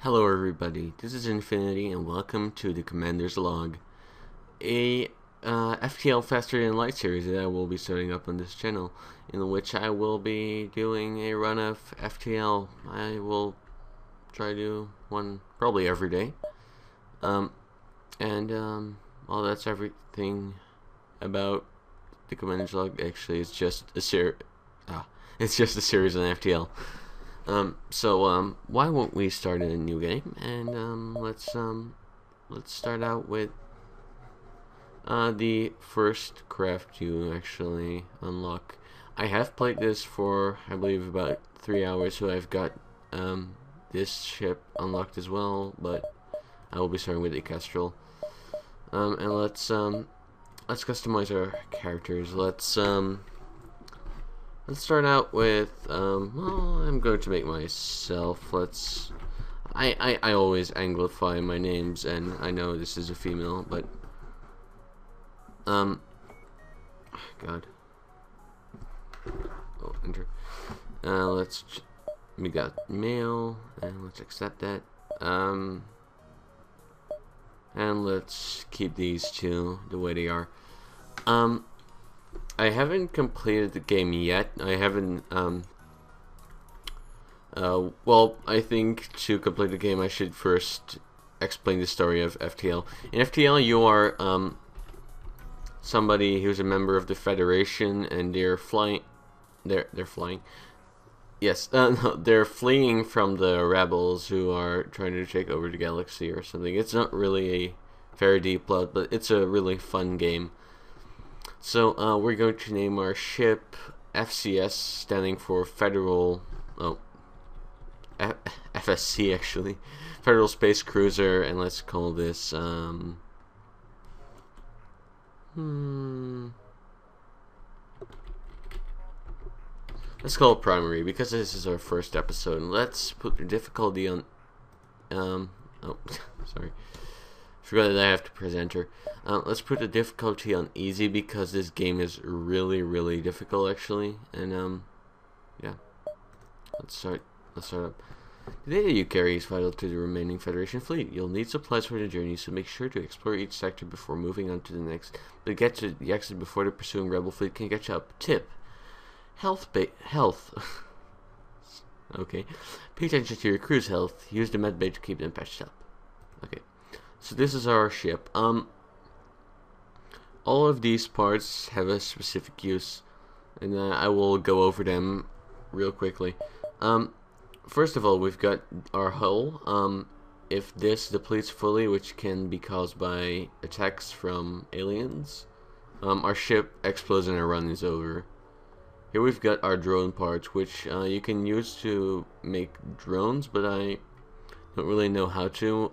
Hello everybody, this is Infinity and welcome to the Commander's Log, a FTL Faster Than Light series that I will be starting up on this channel, in which I will be doing a run of FTL. I will try to do one probably every day. Well, that's everything about the Commander's Log. Actually, it's just a it's just a series on FTL. Why won't we start a new game? And let's start out with the first craft you actually unlock. I have played this for, I believe, about 3 hours, so I've got this ship unlocked as well, but I will be starting with a Kestrel. And let's customize our characters. Let's start out with, well, I'm going to make myself, I always anglify my names, and I know this is a female, but, God. Oh, enter. We got male, and let's accept that, and let's keep these two the way they are. I haven't completed the game yet. I haven't, well, I think to complete the game I should first explain the story of FTL. In FTL you are, somebody who's a member of the Federation, and they're flying, they're flying, yes, no, they're fleeing from the rebels who are trying to take over the galaxy or something. It's not really a very deep plot, but it's a really fun game. So we're going to name our ship FCS, standing for Federal, FSC actually, Federal Space Cruiser, and let's call this, let's call it Primary, because this is our first episode. Let's put the difficulty on, oh, sorry. Forgot that I have to present her. Let's put the difficulty on easy, because this game is really difficult actually. And yeah, let's start up. The data you carry is vital to the remaining Federation fleet. You'll need supplies for the journey, so make sure to explore each sector before moving on to the next. But get to the exit before the pursuing rebel fleet can catch up. Tip: health. Okay. Pay attention to your crew's health. Use the medbay to keep them patched up. Okay. So this is our ship. All of these parts have a specific use, and I will go over them real quickly. First of all, we've got our hull. If this depletes fully, which can be caused by attacks from aliens, our ship explodes and our run is over. Here we've got our drone parts, which you can use to make drones, but I don't really know how to.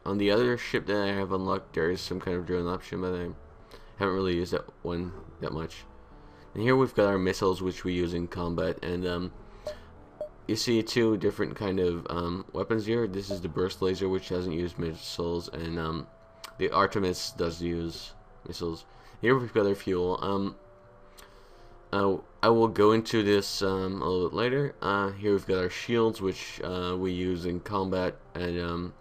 On the other ship that I have unlocked, there is some kind of drone option, but I haven't really used that one that much. And here we've got our missiles, which we use in combat, and you see two different kind of weapons here. This is the burst laser, which doesn't use missiles, and the Artemis does use missiles. Here we've got our fuel. I will go into this a little bit later. Here we've got our shields, which we use in combat, and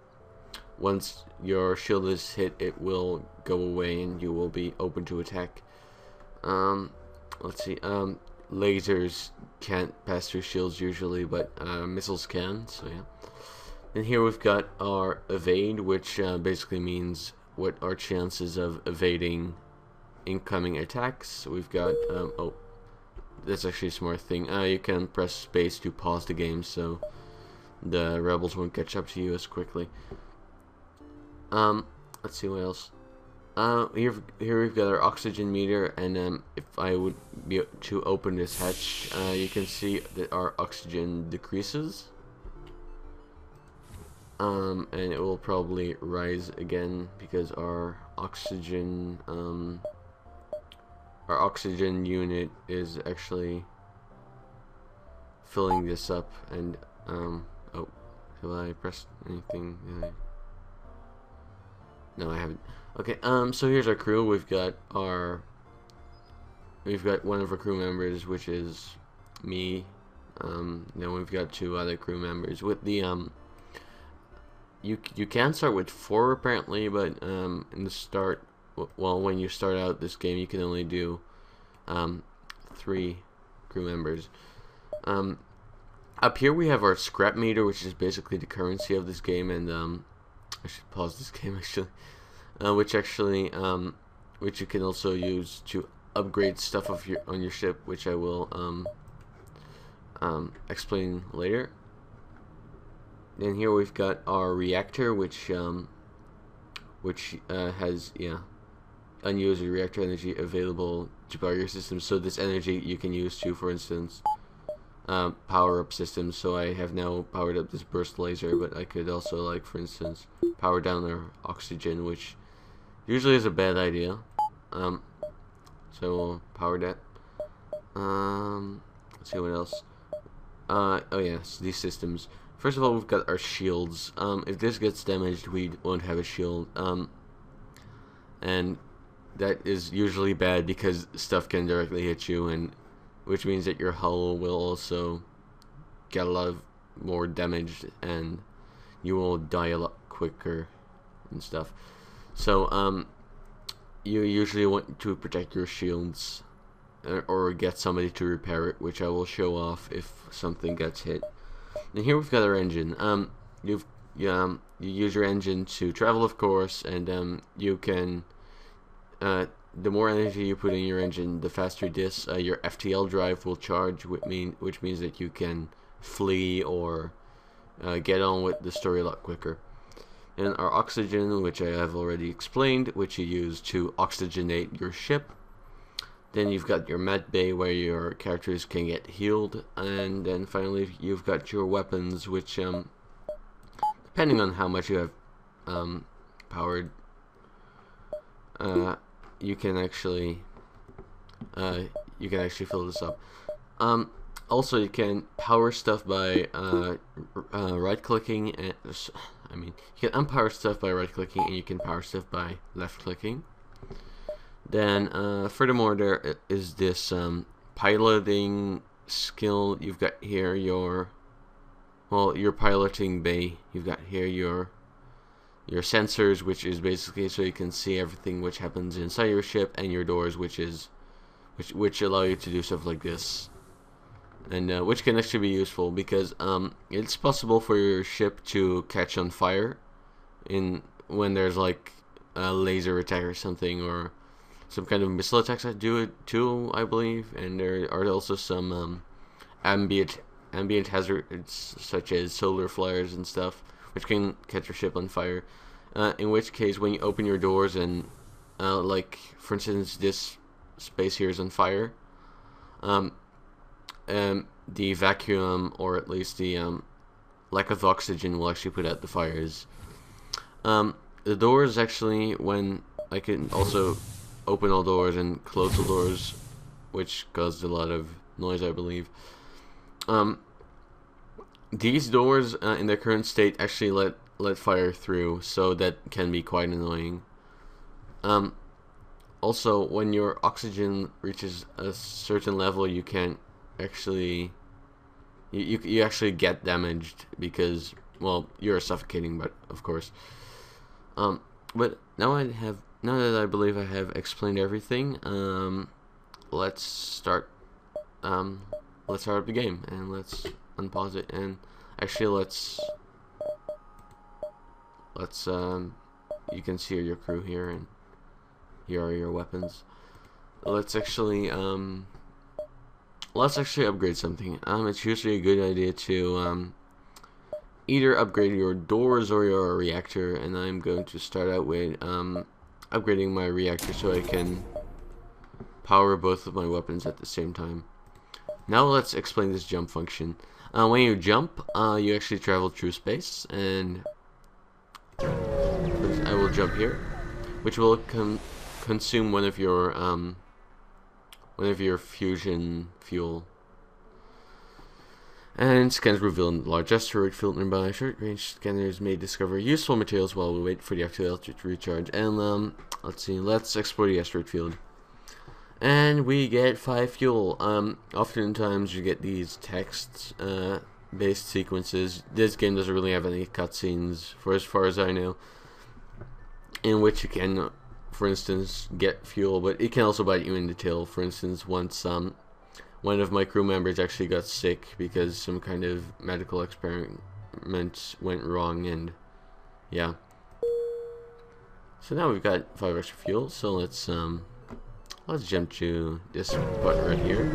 once your shield is hit, it will go away and you will be open to attack. Let's see. Lasers can't pass through shields usually, but missiles can, so yeah. And here we've got our evade, which basically means what our chances of evading incoming attacks. We've got, oh, that's actually a smart thing. You can press space to pause the game, so the rebels won't catch up to you as quickly. Let's see what else. Here we've got our oxygen meter, and if I would be to open this hatch, you can see that our oxygen decreases. And it will probably rise again because our oxygen unit is actually filling this up. And oh, have I pressed anything? No, I haven't. Okay, so here's our crew. We've got one of our crew members, which is me. Then we've got two other crew members. With the you can start with 4 apparently, but in the start, well, when you start out this game, you can only do 3 crew members. Up here we have our scrap meter, which is basically the currency of this game, and I should pause this game actually, which you can also use to upgrade stuff on your ship, which I will explain later. And here we've got our reactor, which has unused reactor energy available to power your system. So this energy you can use to, for instance, power up systems. So I have now powered up this burst laser, but I could also, like, for instance, power down our oxygen, which usually is a bad idea. So we'll power that. Let's see what else. Oh yes, these systems. First of all, we've got our shields. If this gets damaged, we won't have a shield. And that is usually bad because stuff can directly hit you, and which means that your hull will also get a lot of more damage, and you will die a lot quicker and stuff. So you usually want to protect your shields, or get somebody to repair it, which I will show off if something gets hit. And here we've got our engine. You use your engine to travel, of course, and you can. The more energy you put in your engine, the faster your FTL drive will charge, which means that you can flee or get on with the story a lot quicker. And our oxygen, which I have already explained, which you use to oxygenate your ship. Then you've got your med bay, where your characters can get healed, and then finally you've got your weapons, which depending on how much you have powered, you can actually fill this up. Also, you can power stuff by right-clicking, and you can unpower stuff by right-clicking, and you can power stuff by left-clicking. Then, furthermore, there is this piloting skill. You've got here your piloting bay. You've got here your sensors, which is basically so you can see everything which happens inside your ship, and your doors, which allow you to do stuff like this, and which can actually be useful because it's possible for your ship to catch on fire when there's like a laser attack or something, or some kind of missile attacks that do it too, I believe. And there are also some ambient hazards such as solar flares and stuff, which can catch your ship on fire. In which case, when you open your doors and, like, for instance, this space here is on fire, the vacuum, or at least the lack of oxygen, will actually put out the fires. The doors, actually, when I can also open all doors and close all doors, which caused a lot of noise, I believe. These doors, in their current state, actually let fire through, so that can be quite annoying. Also, when your oxygen reaches a certain level, you can't actually you actually get damaged because, well, you're suffocating, but of course. But now that I believe I have explained everything, let's start up the game, and let's unpause it, and actually let's you can see your crew here, and here are your weapons. Let's actually upgrade something. It's usually a good idea to either upgrade your doors or your reactor, and I'm going to start out with upgrading my reactor so I can power both of my weapons at the same time. Now let's explain this jump function. When you jump, you actually travel through space, and I will jump here, which will consume one of your fusion fuel. And scans reveal a large asteroid field nearby. Short-range scanners may discover useful materials while we wait for the FTL to recharge. And let's see. Let's explore the asteroid field. And we get 5 fuel. Oftentimes you get these texts based sequences. This game doesn't really have any cutscenes, for as far as I know, in which you can, for instance, get fuel, but it can also bite you in the tail. For instance, once one of my crew members actually got sick because some kind of medical experiment went wrong, and yeah. So now we've got 5 extra fuel, so let's jump to this button right here.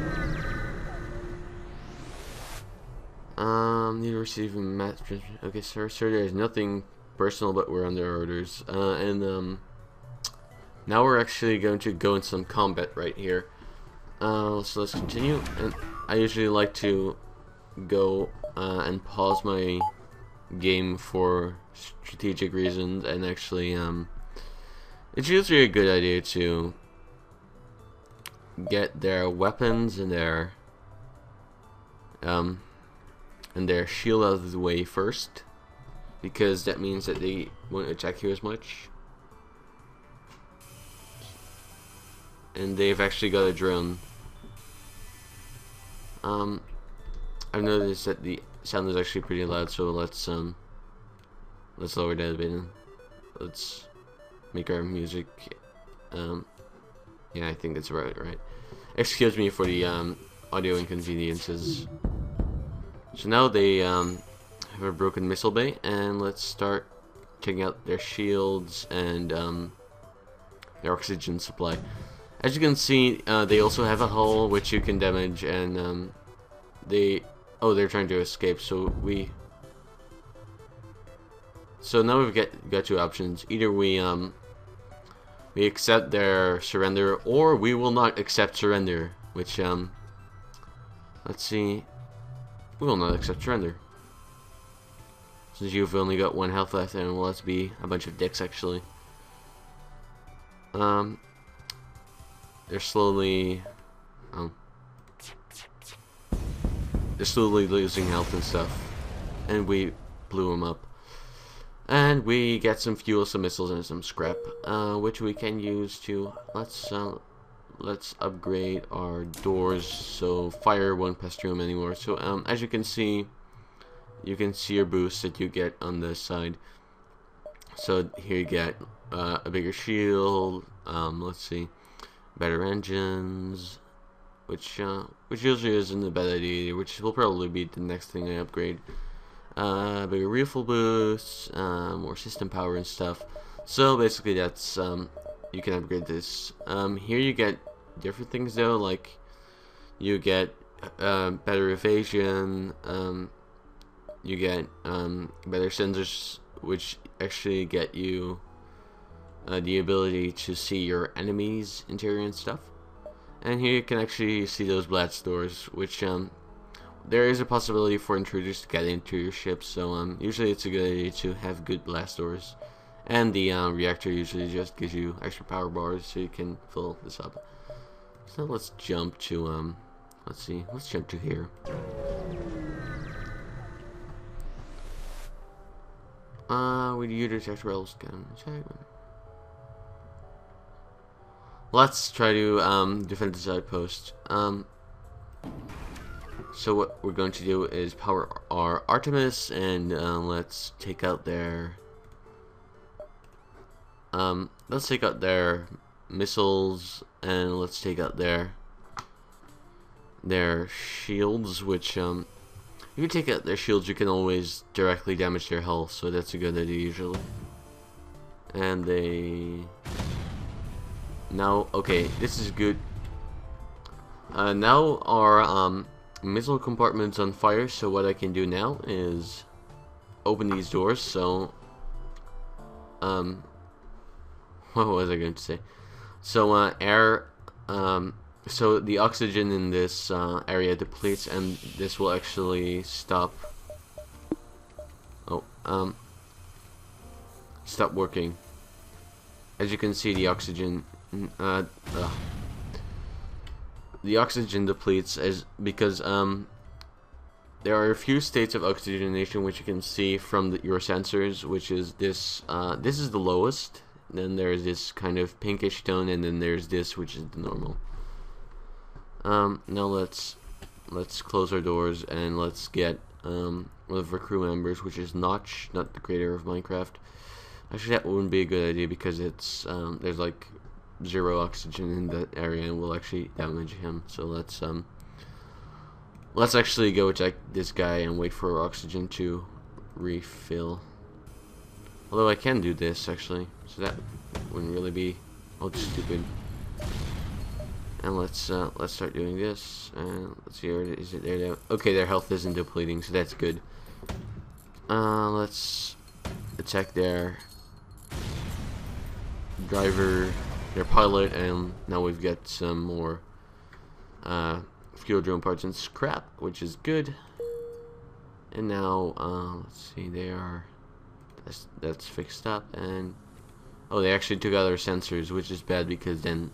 Need to receive a message. Okay, sir, there's nothing personal, but we're under orders. Now we're actually going to go in some combat right here. So let's continue. And I usually like to go and pause my game for strategic reasons, and actually, it's usually a good idea to get their weapons and their shield out of the way first, because that means that they won't attack you as much. And they've actually got a drone. I've noticed that the sound is actually pretty loud, so let's lower that a bit and let's make our music. Yeah, I think that's right. Excuse me for the audio inconveniences. So now they have a broken missile bay, and let's start checking out their shields and their oxygen supply. As you can see, they also have a hull which you can damage, and they're trying to escape. So now we've got 2 options. Either we accept their surrender, or we will not accept surrender. Which let's see. We will not accept surrender, since you've only got 1 health left, and we'll have to be a bunch of dicks actually. They're slowly losing health and stuff, and we blew them up. And we get some fuel, some missiles, and some scrap, which we can use to let's upgrade our doors so fire won't pass through them anymore. So as you can see your boost that you get on this side. So here you get a bigger shield. Let's see, better engines, which usually isn't a bad idea, which will probably be the next thing I upgrade. Bigger refuel boosts, more system power and stuff. So basically that's you can upgrade this. Here you get different things though, like you get better evasion, you get better sensors, which actually get you the ability to see your enemies' interior and stuff. And here you can actually see those blast doors, which there is a possibility for intruders to get into your ship, so usually it's a good idea to have good blast doors. And the reactor usually just gives you extra power bars, so you can fill this up. So let's jump to let's jump to here. We do detect rebels can check. Let's try to defend this outpost. So what we're going to do is power our Artemis, and let's take out their missiles, and let's take out their shields, which if you take out their shields, you can always directly damage their hull, so that's a good idea usually. And okay, this is good. Now our missile compartment's on fire, so what I can do now is open these doors. So what was I going to say? So so the oxygen in this area depletes, and this will actually stop working. As you can see, the oxygen depletes because there are a few states of oxygenation which you can see from your sensors, which is this is the lowest, then there's this kind of pinkish tone, and then there's this, which is the normal. Now let's close our doors, and let's get one of our crew members, which is Notch, not the creator of Minecraft. Actually, that wouldn't be a good idea because it's there's like 0 oxygen in that area and will actually damage him. So let's actually go attack this guy and wait for oxygen to refill. Although I can do this actually, so that wouldn't really be stupid. And let's start doing this. And let's see, is it there now? Okay, their health isn't depleting, so that's good. Let's attack their driver, their pilot, and now we've got some more fuel drone parts and scrap, which is good. And now let's see, they are that's fixed up, and oh, they actually took out our sensors, which is bad because then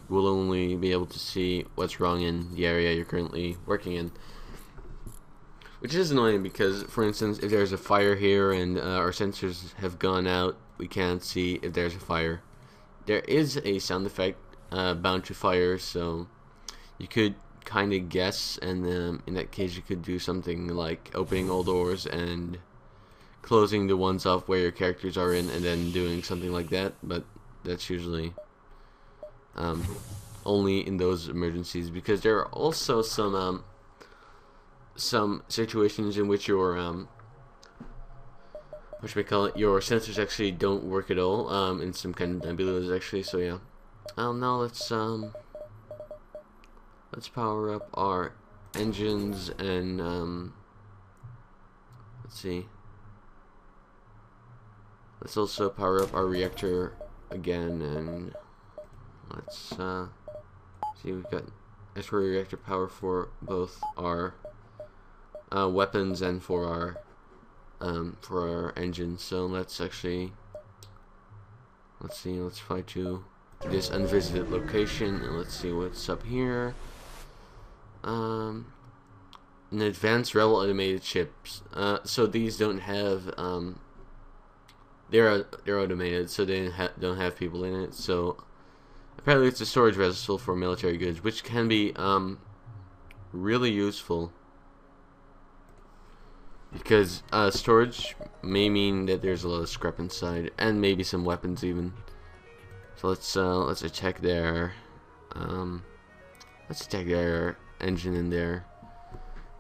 we'll only be able to see what's wrong in the area you're currently working in, which is annoying because, for instance, if there's a fire here and our sensors have gone out, we can't see if there's a fire. There is a sound effect bound to fire, so you could kind of guess, and in that case you could do something like opening all doors and closing the ones off where your characters are in, and then doing something like that, but that's usually only in those emergencies, because there are also some situations in which your your sensors actually don't work at all in some kind of nebulas actually. So yeah, now let's power up our engines and let's see. Let's also power up our reactor again, and let's see, we've got extra reactor power for both our weapons and for our engines. So let's actually, let's fly to this unvisited location and let's see what's up here. An advanced rebel automated ships. So these don't have they're automated, so they don't have people in it. So apparently it's a storage vessel for military goods, which can be really useful, because storage may mean that there's a lot of scrap inside and maybe some weapons even. So let's attack their engine and their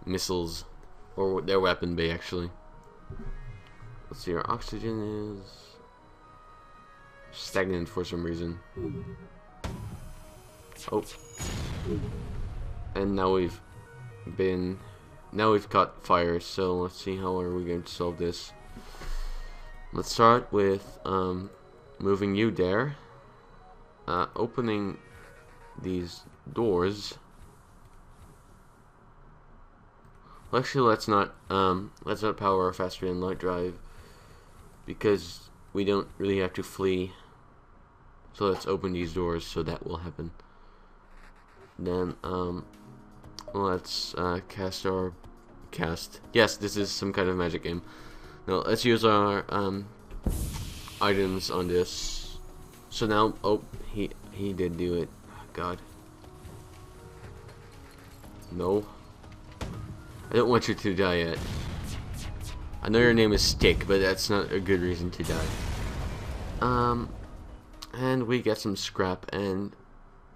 missiles, or their weapon bay actually. Let's see, our oxygen is stagnant for some reason. Oh, and now we've caught fire. So let's see, how are we going to solve this? Let's start with moving you there, opening these doors. Well, actually, let's not power our faster than light drive, because we don't really have to flee. So let's open these doors so that will happen. Then let's cast. Yes, this is some kind of magic game. Now let's use our items on this. So now, oh, he did do it. God. No. I don't want you to die yet. I know your name is Stick, but that's not a good reason to die. And we get some scrap, and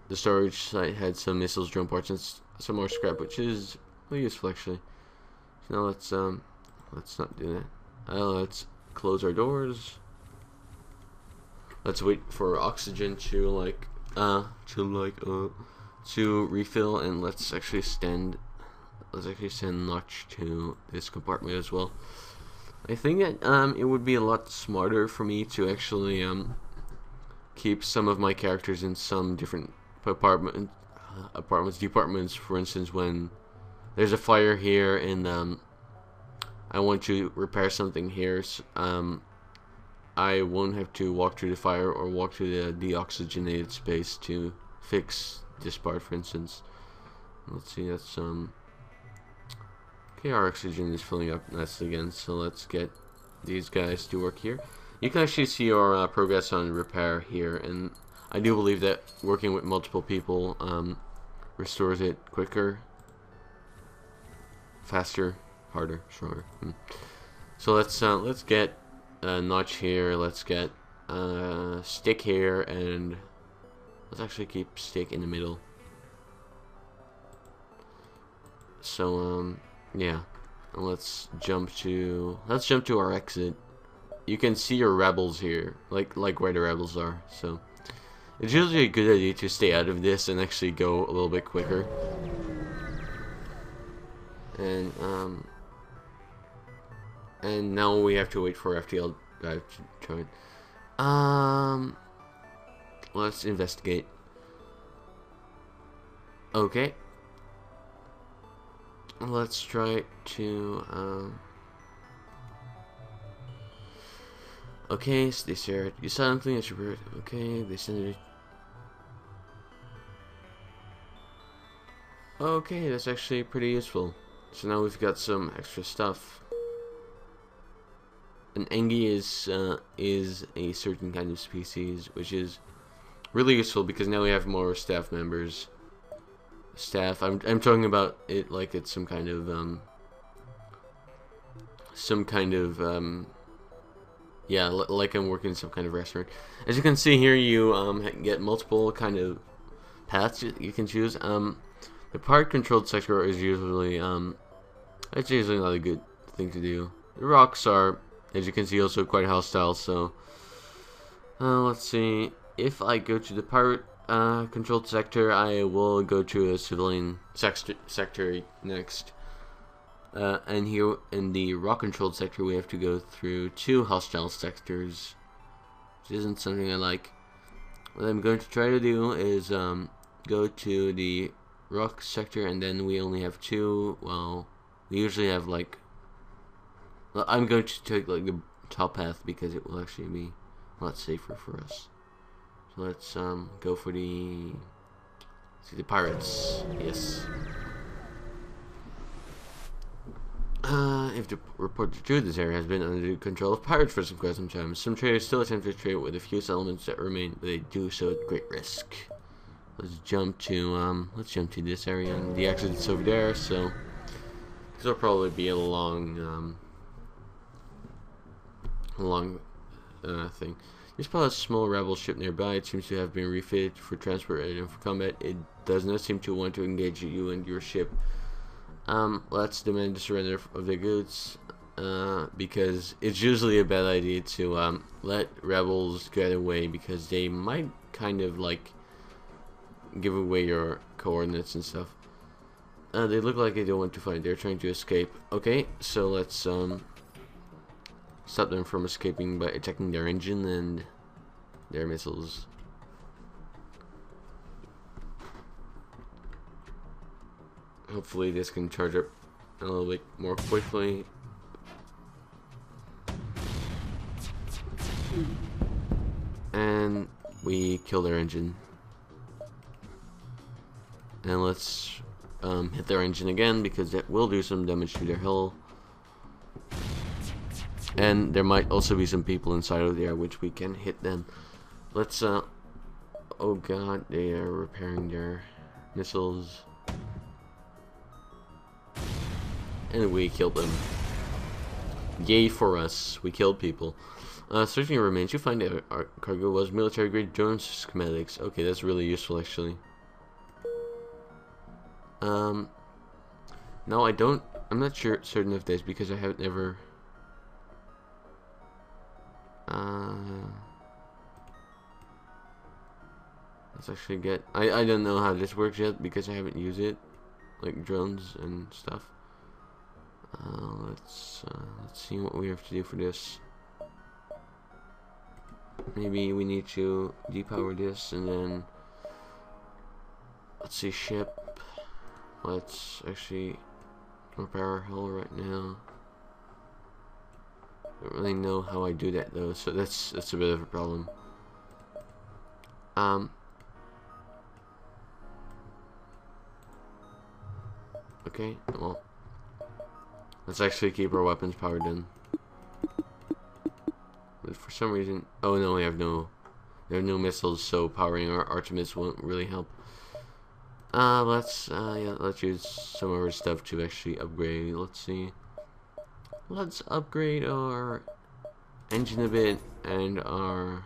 the storage site had some missiles, drone parts, and some more scrap, which is really useful actually. So now let's not do that. Let's close our doors. Let's wait for oxygen to refill, and let's actually send Notch to this compartment as well. I think that it would be a lot smarter for me to actually keep some of my characters in some different departments. For instance, when there's a fire here and I want to repair something here, I won't have to walk through the fire or walk through the deoxygenated space to fix this part, for instance. Let's see, that's okay, our oxygen is filling up nicely again, so let's get these guys to work here. You can actually see our progress on repair here, and I do believe that working with multiple people restores it quicker, faster, harder, stronger. So let's get a notch here. Let's get stick here, and let's actually keep stick in the middle. So yeah, and let's jump to our exit. You can see your rebels here, like where the rebels are. So it's usually a good idea to stay out of this and actually go a little bit quicker. And now we have to wait for FTL to join. Let's investigate. Okay. Let's try to okay, so they shared you silently as you. Okay, they send it. Okay, that's actually pretty useful. So now we've got some extra stuff. An Engi is a certain kind of species, which is really useful because now we have more staff members. I'm talking about it like it's some kind of yeah, like I'm working in some kind of restaurant. As you can see here, you get multiple kind of paths you can choose. The part controlled sector is usually it's usually not a good thing to do. The rocks are, as you can see, also quite hostile. So let's see. If I go to the pirate controlled sector, I will go to a civilian sector next. And here in the rock controlled sector, we have to go through 2 hostile sectors, which isn't something I like. What I'm going to try to do is go to the rock sector, and then we only have 2. Well, we usually have like. Well, I'm going to take like the top path because it will actually be a lot safer for us. So let's go for the pirates. Yes. If the report is true, this area has been under the control of pirates for quite some time. Some traders still attempt to trade with the few settlements that remain, but they do so at great risk. Let's jump to this area, and the exit is over there. So this will probably be a long thing. There's probably a small rebel ship nearby. It seems to have been refitted for transport and for combat. It does not seem to want to engage you and your ship. Let's demand the surrender of the goods, because it's usually a bad idea to let rebels get away, because they might kind of like give away your coordinates and stuff. They look like they don't want to fight. They're trying to escape. Okay, so let's stop them from escaping by attacking their engine and their missiles. Hopefully this can charge up a little bit more quickly. And we kill their engine. And let's hit their engine again, because that will do some damage to their hull. And there might also be some people inside of there which we can hit then. Let's oh god, they are repairing their missiles. And we killed them. Yay for us, we killed people. Searching your remains, you find that our cargo was military grade drones schematics. Okay, that's really useful actually. No, I'm not certain of this because I haven't never let's actually get I don't know how this works yet because I haven't used it, like drones and stuff. Let's see what we have to do for this. Maybe we need to depower this, and then let's see, ship. Let's actually repair our hull right now. Don't really know how I do that though, so that's a bit of a problem. Okay, well, let's actually keep our weapons powered in. But for some reason, oh no, there are no missiles, so powering our Artemis won't really help. Let's use some of our stuff to actually upgrade. Let's see. let's upgrade our engine a bit and our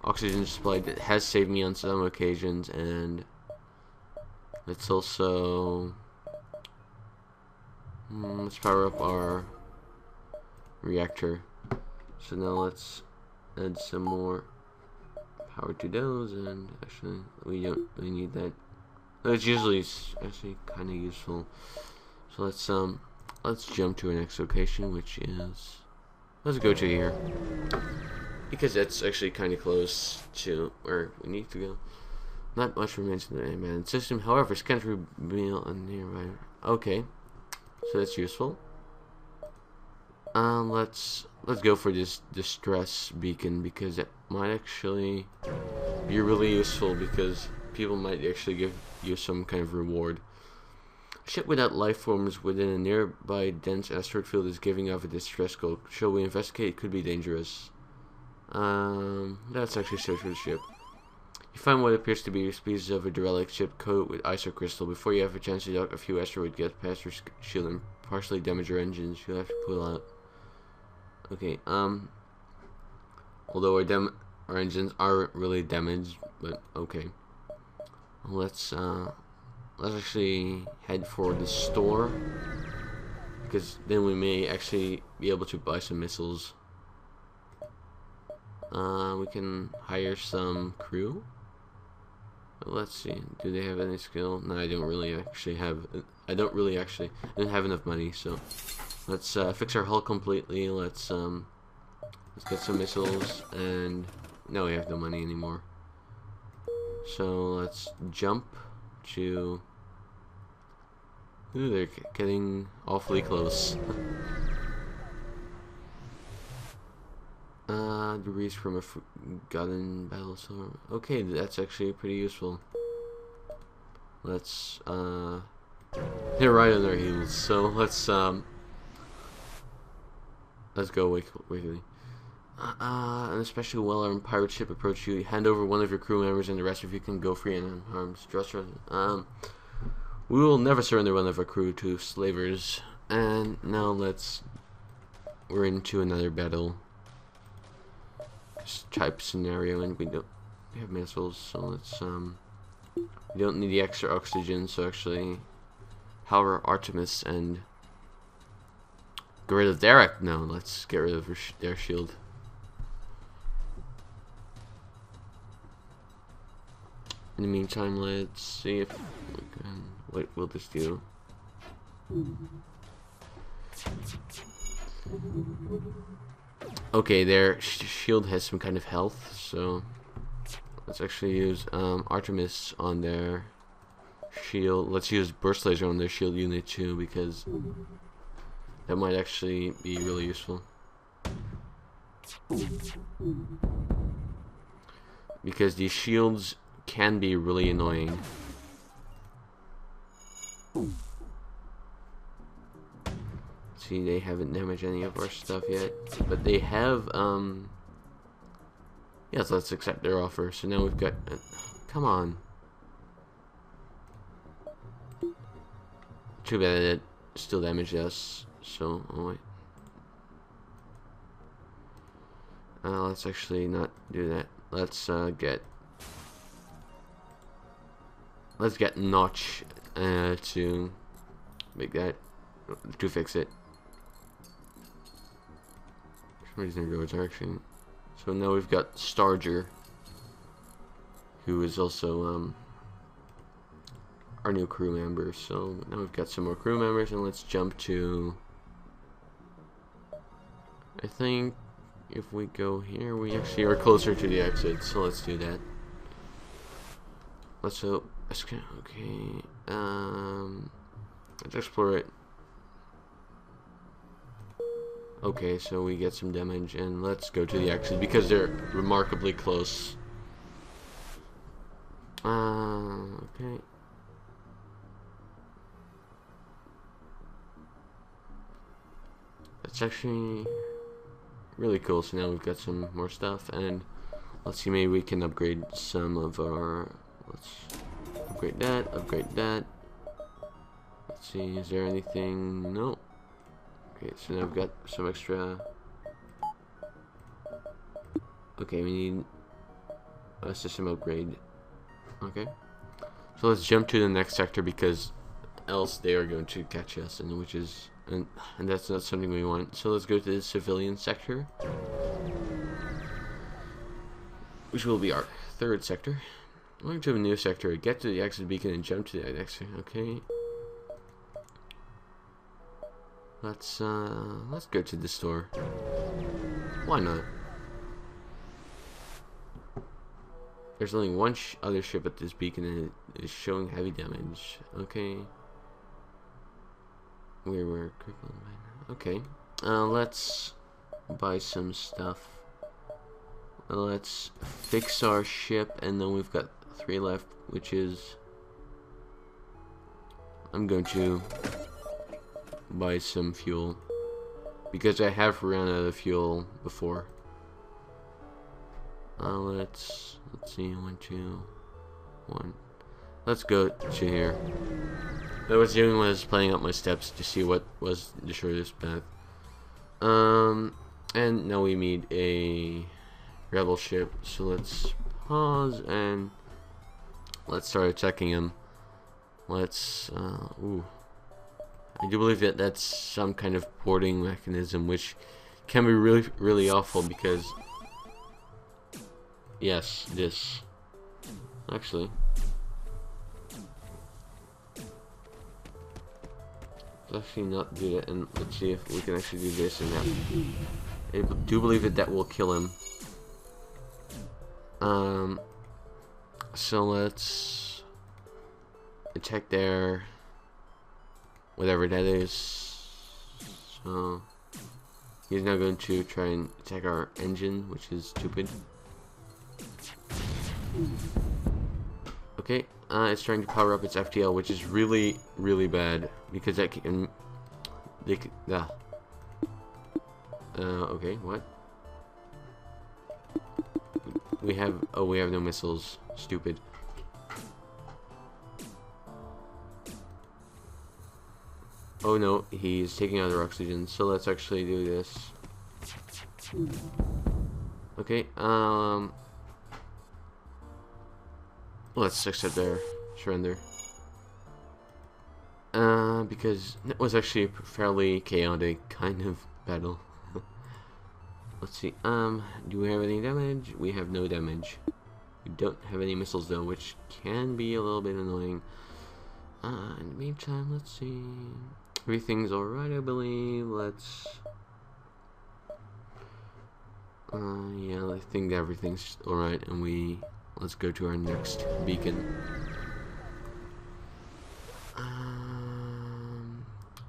oxygen supply. That has saved me on some occasions, and let's also let's power up our reactor. So now let's add some more power to those, and actually we don't really need that. It's usually actually kind of useful. So let's jump to our next location, which is, let's go to here, because that's actually kind of close to where we need to go. Not much remains in the unmanned system, however, scans reveal a nearby. Okay, so that's useful. Let's go for this distress beacon, because it might actually be really useful, because people might actually give you some kind of reward. A ship without life forms within a nearby dense asteroid field is giving off a distress code. Shall we investigate? It could be dangerous. Let's actually search for the ship. You find what appears to be a species of a derelict ship coated with isocrystal. Before you have a chance to dock, a few asteroids get past your shield and partially damage your engines. You'll have to pull out. Okay, although our engines aren't really damaged, but okay. Let's actually head for the store, because then we may actually be able to buy some missiles. We can hire some crew. Let's see. Do they have any skill? No, I don't really actually have. I don't have enough money. So let's fix our hull completely. Let's get some missiles, and no, we have no money anymore. So let's jump to. Ooh, they're getting awfully close. Debris from a forgotten battle storm. Okay, that's actually pretty useful. Let's they're right on their heels, so let's go quickly. An especially well-armed pirate ship approach you. Hand over one of your crew members, and the rest of you can go free and unharmed. We will never surrender one of our crew to slavers. And now we're into another battle type scenario, and we have missiles, so let's we don't need the extra oxygen, so actually power Artemis and get rid of Derek. No, let's get rid of their shield. In the meantime, let's see if what will this do. Okay, their shield has some kind of health, so let's actually use Artemis on their shield. Let's use burst laser on their shield unit too, because that might actually be really useful. Because these shields can be really annoying. See, they haven't damaged any of our stuff yet, but they have yes, let's accept their offer. So now we've got come on. Too bad it still damaged us. So oh wait. Let's actually not do that. Let's get Notch to make that, to fix it. For some reason it goes direction. So now we've got Starger, who is also our new crew member. So now we've got some more crew members, and let's jump to, I think if we go here, we actually are closer to the exit, so let's do that. Let's okay, let's explore it. Okay, so we get some damage, and let's go to the exit because they're remarkably close. Okay. That's actually really cool. So now we've got some more stuff, and let's see, maybe we can upgrade some of our. Let's upgrade that. Upgrade that. Let's see, is there anything? No. Okay, so now we've got some extra. Okay, we need a system upgrade. Okay, so let's jump to the next sector because else they are going to catch us, and that's not something we want. So let's go to the civilian sector, which will be our third sector. Going to a new sector, get to the exit beacon and jump to the exit. Okay. Let's go to the store. Why not? There's only one other ship at this beacon and it is showing heavy damage. Okay. We were crippled by now. Okay. Let's buy some stuff. Let's fix our ship, and then we've got 3 left, which is I'm going to buy some fuel because I have run out of fuel before. Let's see, 1, 2, 1. Let's go to here. What I was doing was planning out my steps to see what was the shortest path. And now we meet a rebel ship, so let's pause and let's start attacking him. Let's, ooh. I do believe that that's some kind of porting mechanism, which can be really, really awful because, yes, this. Actually, let's actually not do that, and let's see if we can actually do this and that. I do believe that will kill him. So let's attack there. Whatever that is. So he's now going to try and attack our engine, which is stupid. Okay, it's trying to power up its FTL, which is really, really bad because that can. Okay, what? We have no missiles. Stupid. Oh no, he's taking out our oxygen, so let's actually do this. Okay, let's accept their surrender. Because it was actually a fairly chaotic kind of battle. Let's see, do we have any damage? We have no damage. We don't have any missiles though, which can be a little bit annoying. In the meantime, let's see. Everything's alright, I believe. Let's... yeah, I think everything's alright, and let's go to our next beacon.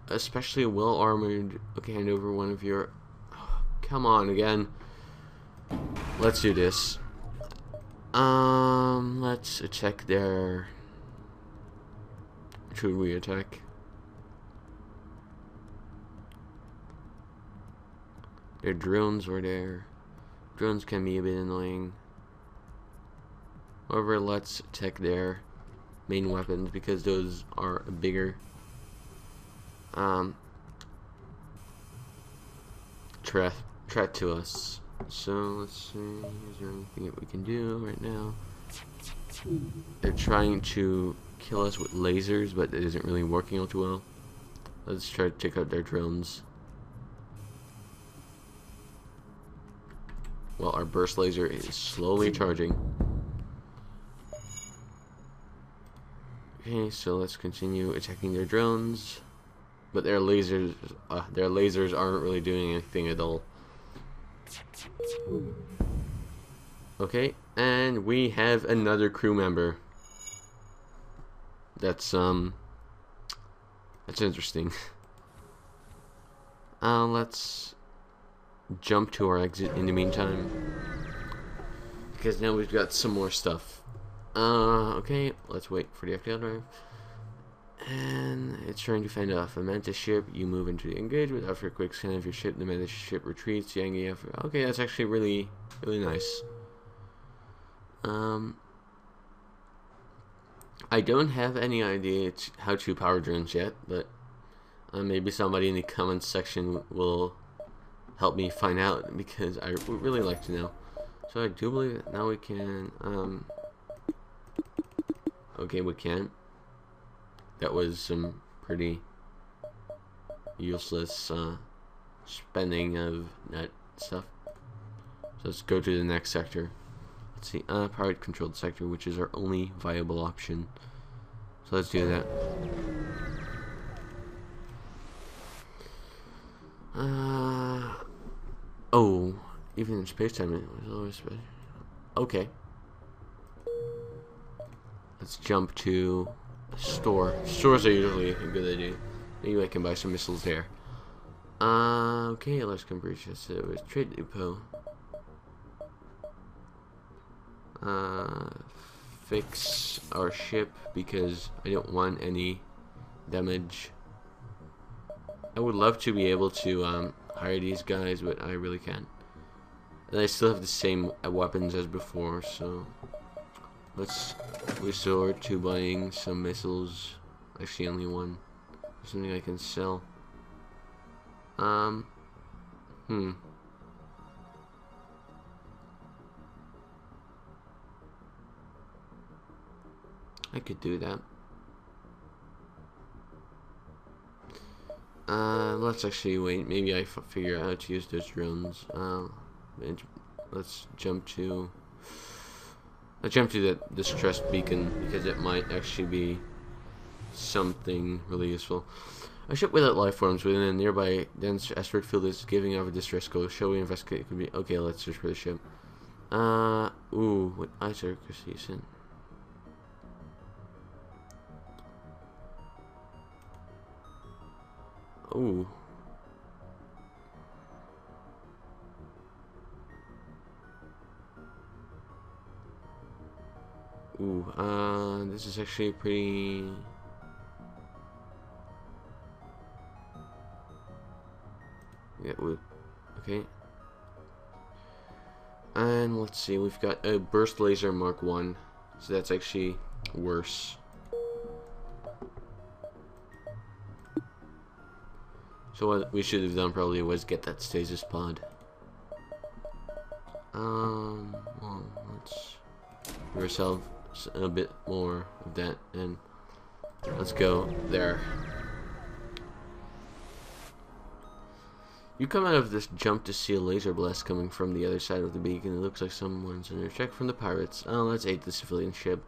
Especially well-armored... Okay, hand over one of your... Oh, come on, again. Let's do this. Let's attack their... Should we attack? Their drones were there. Drones can be a bit annoying. However, let's attack their main weapons because those are bigger. Threat to us. So let's see. Is there anything that we can do right now? They're trying to kill us with lasers, but it isn't really working all too well. Let's try to take out their drones. Well, our burst laser is slowly charging. Okay, so let's continue attacking their drones, but their lasers aren't really doing anything at all. Okay, and we have another crew member. That's interesting. Let's jump to our exit in the meantime, because now we've got some more stuff. Okay, let's wait for the FTL drive. And it's trying to find off a Mantis ship. You move into the engagement. After a quick scan of your ship, the Mantis ship retreats. Okay, that's actually really, really nice. I don't have any idea how to power drones yet, but Maybe somebody in the comments section will help me find out, because I would really like to know. So I do believe that now we can, okay, we can't. That was some pretty useless spending of that stuff. So let's go to the next sector. Let's see, powered controlled sector, which is our only viable option. So let's do that. Oh, even in space time it was always special. Okay. Let's jump to a store. Stores are usually a good idea. Maybe I can buy some missiles there. Okay, let's come breach this trade depot. Fix our ship because I don't want any damage. I would love to be able to hire these guys, but I really can't. And I still have the same weapons as before, so let's resort to buying some missiles. Actually, only one. Something I can sell. I could do that. Let's actually wait. Maybe I figure out how to use those drones. Let's jump to that distress beacon, because it might actually be something really useful. A ship without life forms within a nearby dense asteroid field is giving off a distress code. Shall we investigate? It could be okay. Let's search for the ship. Ooh, what eyes are decent. Ooh. Ooh, this is actually pretty... Yeah, okay. And let's see, we've got a burst laser Mark 1. So that's actually worse. So what we should have done probably was get that stasis pod. Well, let's give ourselves a bit more of that, and let's go there. You come out of this jump to see a laser blast coming from the other side of the beacon. It looks like someone's under check from the pirates. Let's aid the civilian ship.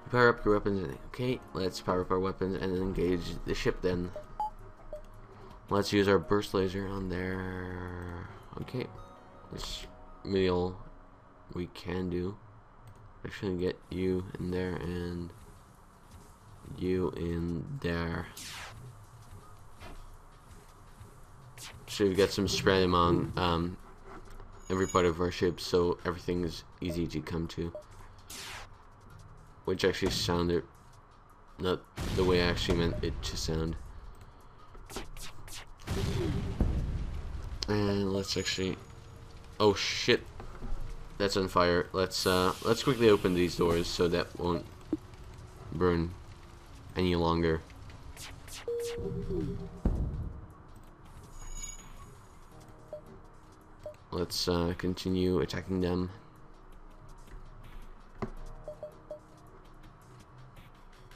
You power up your weapons. Okay, let's power up our weapons and engage the ship then. Let's use our burst laser on there. Okay, that's really all we can do. Actually, get you in there and you in there. So we've got some spread among every part of our ship, so everything is easy to come to. Which actually sounded not the way I actually meant it to sound. And let's actually... Oh shit, that's on fire. Let's quickly open these doors so that won't burn any longer. Let's continue attacking them.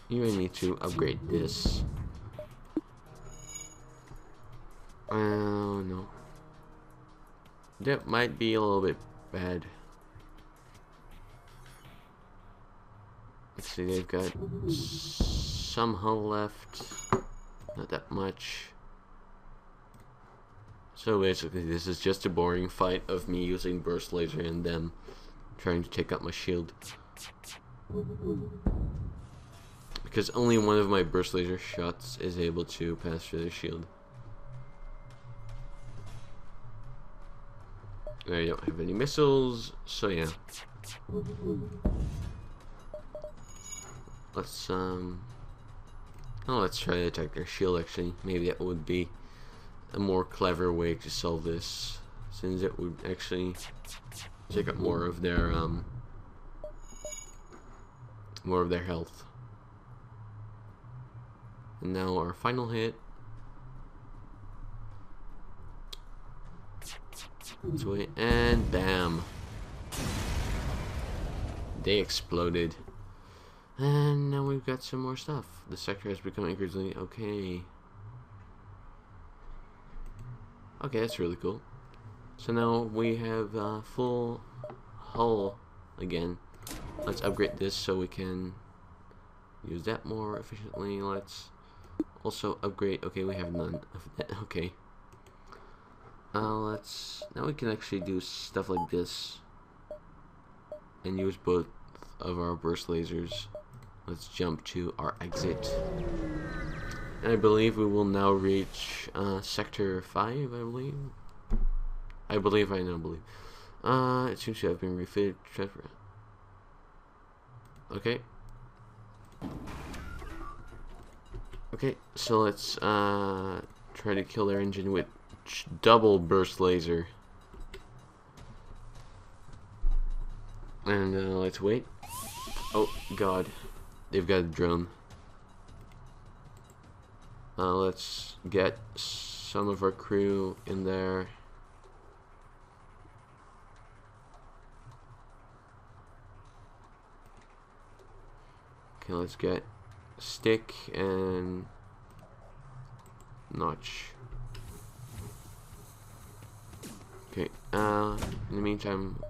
You may need to upgrade this. Oh no. That might be a little bit bad. Let's see, they've got some hull left. Not that much. So basically this is just a boring fight of me using burst laser and them trying to take out my shield. Because only one of my burst laser shots is able to pass through the shield. I don't have any missiles, so yeah. Let's let's try to attack their shield actually. Maybe that would be a more clever way to solve this, since it would actually take up more of their health. And now our final hit. Let's wait, and bam. They exploded. And now we've got some more stuff. The sector has become increasingly okay. Okay, that's really cool. So now we have full hull again. Let's upgrade this so we can use that more efficiently. Let's also upgrade. Okay, we have none of that. Okay. Now we can actually do stuff like this and use both of our burst lasers. Let's jump to our exit. And I believe we will now reach sector 5, I believe. I now believe. It seems to have been refitted. Okay. Okay, so let's try to kill their engine with double burst laser. And let's wait. Oh god, they've got a drone. Let's get some of our crew in there. Okay, let's get Stick and Notch. Okay, in the meantime,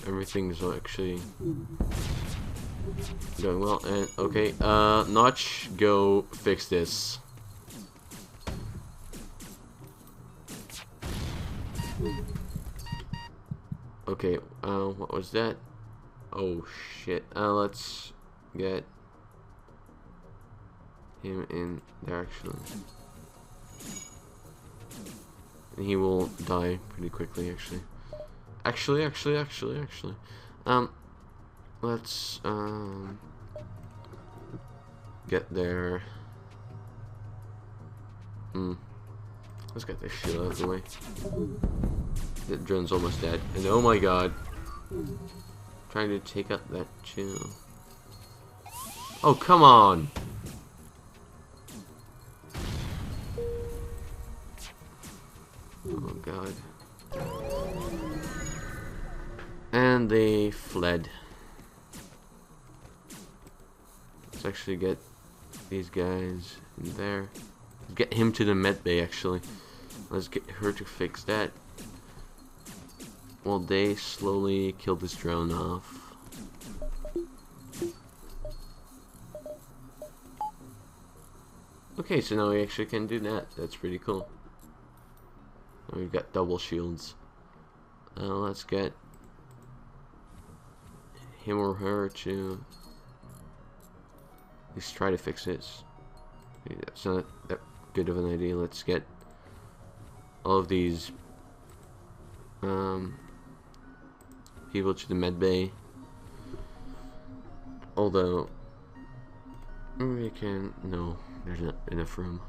everything's actually going well. And okay, Notch, go fix this. Okay, what was that? Oh shit. Let's get him in there actually. And he will die pretty quickly actually. Actually. Let's get there. Let's get this shit out of the way. The drone's almost dead. And oh my god. Trying to take out that too. Oh, come on! Oh god. And they fled. Let's actually get these guys in there. Get him to the med bay actually. Let's get her to fix that. While they slowly kill this drone off. Okay, so now we actually can do that. That's pretty cool. Now we've got double shields. Let's get him or her to at least try to fix this. That's not that good of an idea. Let's get all of these people to the med bay. Although we can there's not enough room.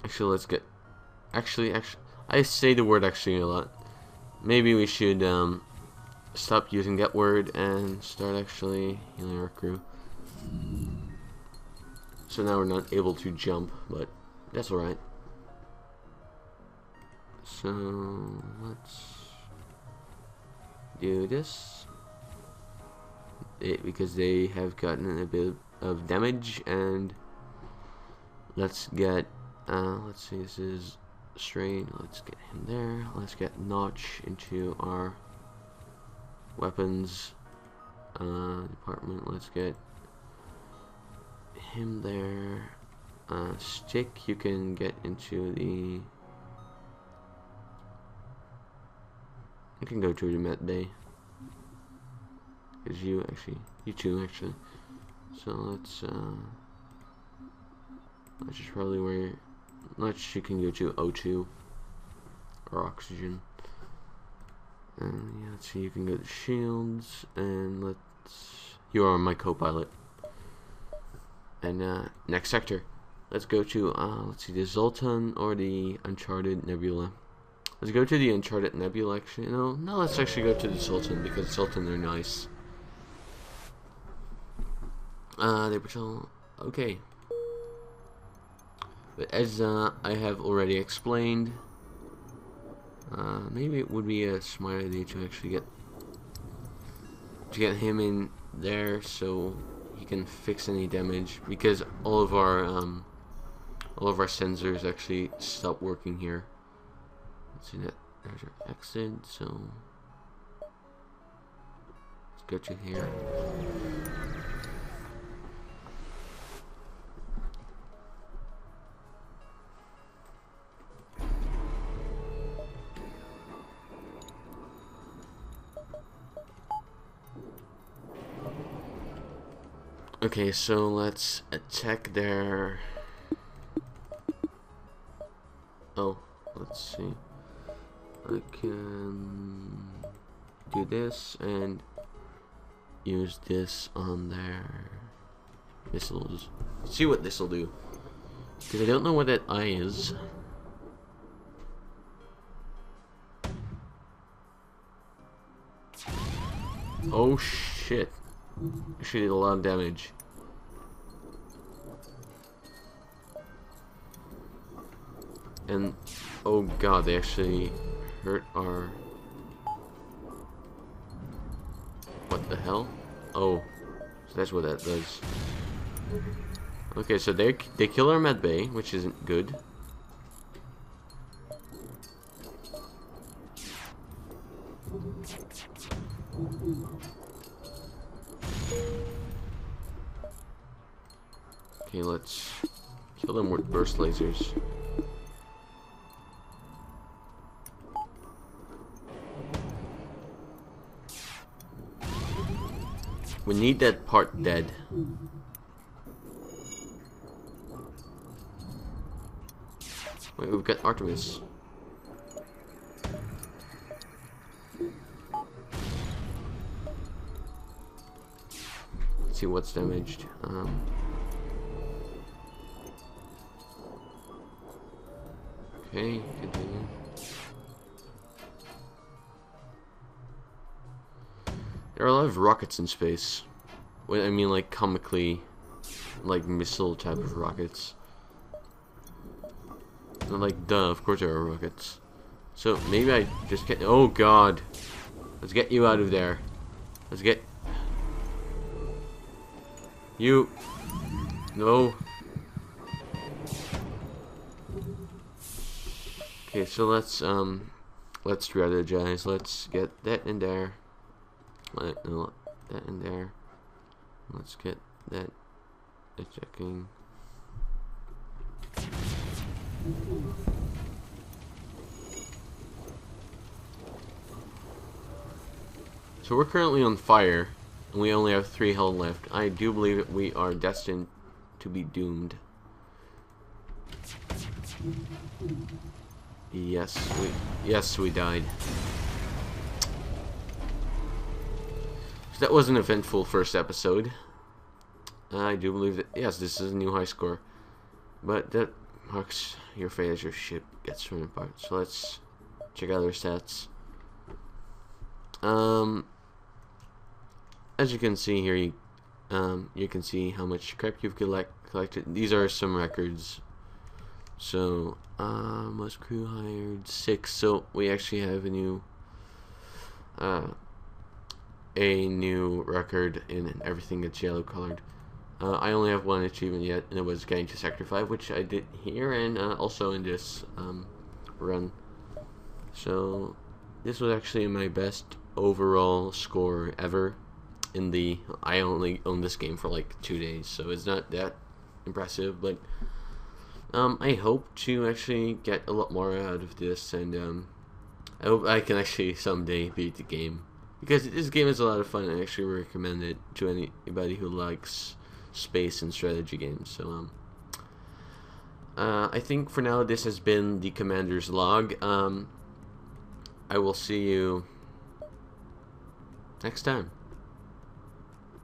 Actually, let's get actually I say the word actually a lot. Maybe we should stop using that word and start actually healing our crew. So now we're not able to jump, but that's alright. So let's do this. Because they have gotten a bit of damage, and let's get let's see, this is Strain. Let's get him there. Let's get Notch into our weapons department. Let's get him there. Stick, you can get into the. You can go to the med bay. Cause you two actually. So let's just probably where. Let's you can go to O2 or oxygen. And yeah, let's see, you can go to shields, and you are my co-pilot. And next sector, let's go to let's see, the Zoltan or the Uncharted Nebula. Let's go to the Uncharted Nebula actually. No, let's actually go to the Zoltan, because Zoltan are nice. They patrol. Okay. But as I have already explained, Maybe it would be a smart idea to actually get him in there so he can fix any damage, because all of our sensors actually stop working here. Let's see that there's our exit, so let's go to here. Okay, so let's attack their... Oh, let's see. I can do this and use this on their missiles. Let's see what this will do, because I don't know what that eye is. Oh shit. She did a lot of damage. And oh god, they actually hurt our... What the hell? Oh, so that's what that does. Okay, so they kill our med bay, which isn't good. Okay, let's kill them with burst lasers. We need that part dead. Wait, we've got Artemis. Let's see what's damaged. Okay, continue. There are a lot of rockets in space. I mean, like, comically, like, missile type of rockets. And like, duh, of course there are rockets. So, maybe I just get... Oh, God. Let's get you out of there. Let's get... You... No. Okay, so let's strategize. Let's get that in there. No, that in there. Let's get that checking. So we're currently on fire, and we only have 3 health left. I do believe that we are destined to be doomed. Yes, we died. So that was an eventful first episode. I do believe that, yes, this is a new high score. But that marks your fate as your ship gets torn apart. So let's check out our stats. As you can see here, you can see how much crap you've collected. These are some records. So, most crew hired 6. So we actually have a new record, and everything gets yellow colored. I only have 1 achievement yet, and it was getting to Sector 5, which I did here, and also in this run. So this was actually my best overall score ever. I only owned this game for like 2 days, so it's not that impressive, but I hope to actually get a lot more out of this, and I hope I can actually someday beat the game, because this game is a lot of fun, and I actually recommend it to anybody who likes space and strategy games. So I think for now this has been the Commander's Log. I will see you next time.